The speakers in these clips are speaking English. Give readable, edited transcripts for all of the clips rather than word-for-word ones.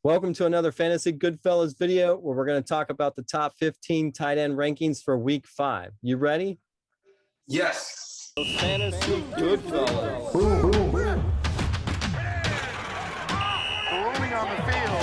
Welcome to another Fantasy Goodfellas video where we're going to talk about the top 15 tight end rankings for week 5. You ready? Yes. Fantasy Goodfellas. Boom, boom, boom. Rolling on the field.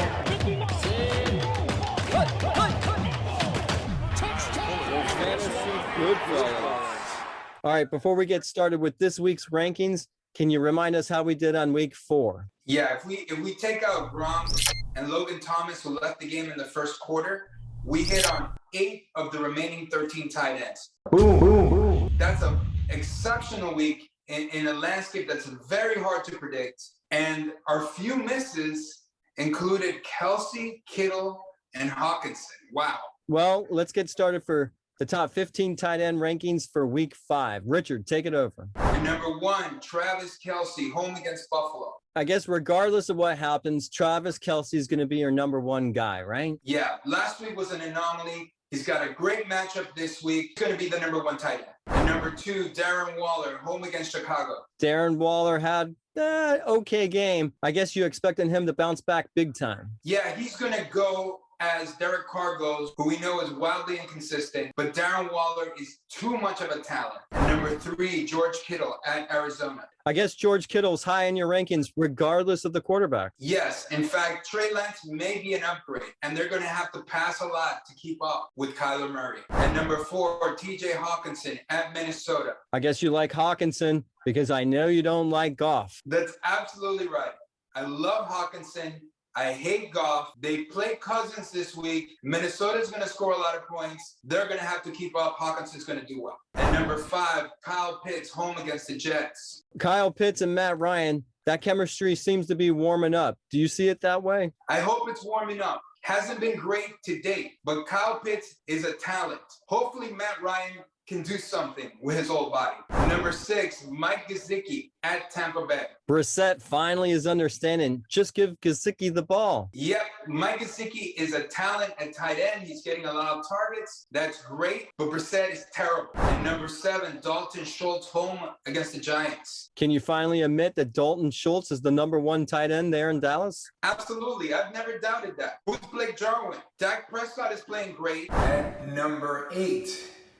Fantasy Goodfellas. All right, before we get started with this week's rankings, can you remind us how we did on week 4? Yeah, if we take out Gronk and Logan Thomas, who left the game in the first quarter, we hit on 8 of the remaining 13 tight ends. Boom, boom, boom. That's an exceptional week in a landscape that's very hard to predict. And our few misses included Kelce, Kittle, and Hockenson. Wow. Well, let's get started for the top 15 tight end rankings for week 5. Richard, take it over. And number 1, Travis Kelce, home against Buffalo. I guess regardless of what happens, Travis Kelce is going to be your number 1 guy, right? Yeah, last week was an anomaly. He's got a great matchup this week. He's going to be the number 1 tight end. And number 2, Darren Waller, home against Chicago. Darren Waller had okay game. I guess you expecting him to bounce back big time. Yeah, he's going to go as Derek Carr goes, who we know is wildly inconsistent, but Darren Waller is too much of a talent. And number 3, George Kittle at Arizona. I guess George Kittle's high in your rankings regardless of the quarterback. Yes, in fact, Trey Lance may be an upgrade, and they're going to have to pass a lot to keep up with Kyler Murray. And number 4, TJ Hockenson at Minnesota. I guess you like Hockenson because I know you don't like Goff. That's absolutely right. I love Hockenson. I hate Goff. They play Cousins this week. Minnesota's going to score a lot of points. They're going to have to keep up. Hockenson's going to do well. And number 5, Kyle Pitts, home against the Jets. Kyle Pitts and Matt Ryan, that chemistry seems to be warming up. Do you see it that way? I hope it's warming up. Hasn't been great to date, but Kyle Pitts is a talent. Hopefully Matt Ryan can do something with his old body. Number 6, Mike Gesicki at Tampa Bay. Brissett finally is understanding. Just give Gesicki the ball. Yep, Mike Gesicki is a talent at tight end. He's getting a lot of targets. That's great, but Brissett is terrible. And number 7, Dalton Schultz, home against the Giants. Can you finally admit that Dalton Schultz is the number 1 tight end there in Dallas? Absolutely. I've never doubted that. Who's Blake Jarwin? Dak Prescott is playing great. At number 8,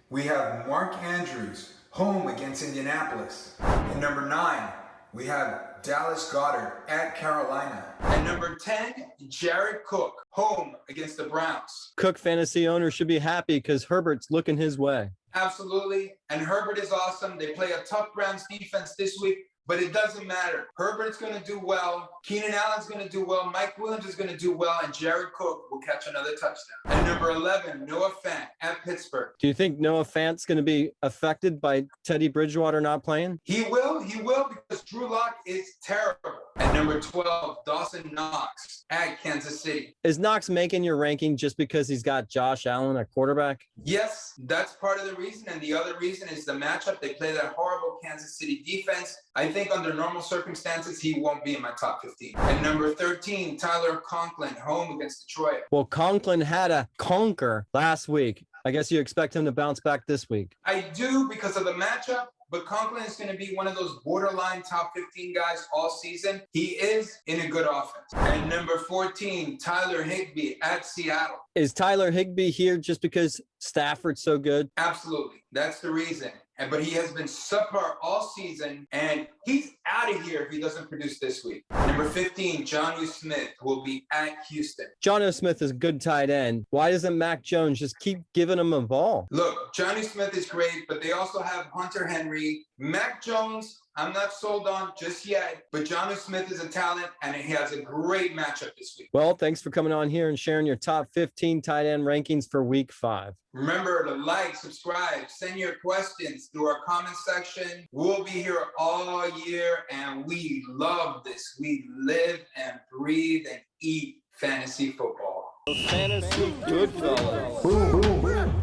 we have Mark Andrews, home against Indianapolis. And number 9, we have Dallas Goedert at Carolina. And number 10, Jared Cook, home against the Browns. Cook fantasy owners should be happy because Herbert's looking his way. Absolutely. And Herbert is awesome. They play a tough Browns defense this week, but it doesn't matter. Herbert's going to do well. Keenan Allen's going to do well. Mike Williams is going to do well. And Jared Cook will catch another touchdown. And number 11, Noah Fant at Pittsburgh. Do you think Noah Fant's going to be affected by Teddy Bridgewater not playing? He will because Drew Lock is terrible. And number 12, Dawson Knox at Kansas City. Is Knox making your ranking just because he's got Josh Allen at quarterback? Yes, that's part of the reason. And the other reason is the matchup. They play that horrible Kansas City defense. I think under normal circumstances, he won't be in my top 15. And number 13, Tyler Conklin, home against Detroit. Well, Conklin had a conquer last week. I guess you expect him to bounce back this week. I do because of the matchup, but Conklin is going to be one of those borderline top 15 guys all season. He is in a good offense. And number 14, Tyler Higbee at Seattle. Is Tyler Higbee here just because Stafford's so good? Absolutely. That's the reason. But he has been subpar all season, and he's out of here if he doesn't produce this week. Number 15, Jonnu Smith will be at Houston. Jonnu Smith is a good tight end. Why doesn't Mac Jones just keep giving him a ball? Look, Jonnu Smith is great, but they also have Hunter Henry. Mac Jones, I'm not sold on just yet, but Jonnu Smith is a talent, and he has a great matchup this week. Well, thanks for coming on here and sharing your top 15 tight end rankings for week 5. Remember to like, subscribe, send your questions through our comment section. We'll be here all year, and we love this. We live and breathe and eat fantasy football. Fantasy Goodfellas. Boom, boom, boom.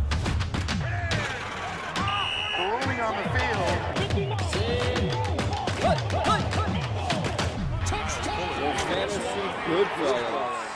Rolling on the field. Fantasy Goodfellas.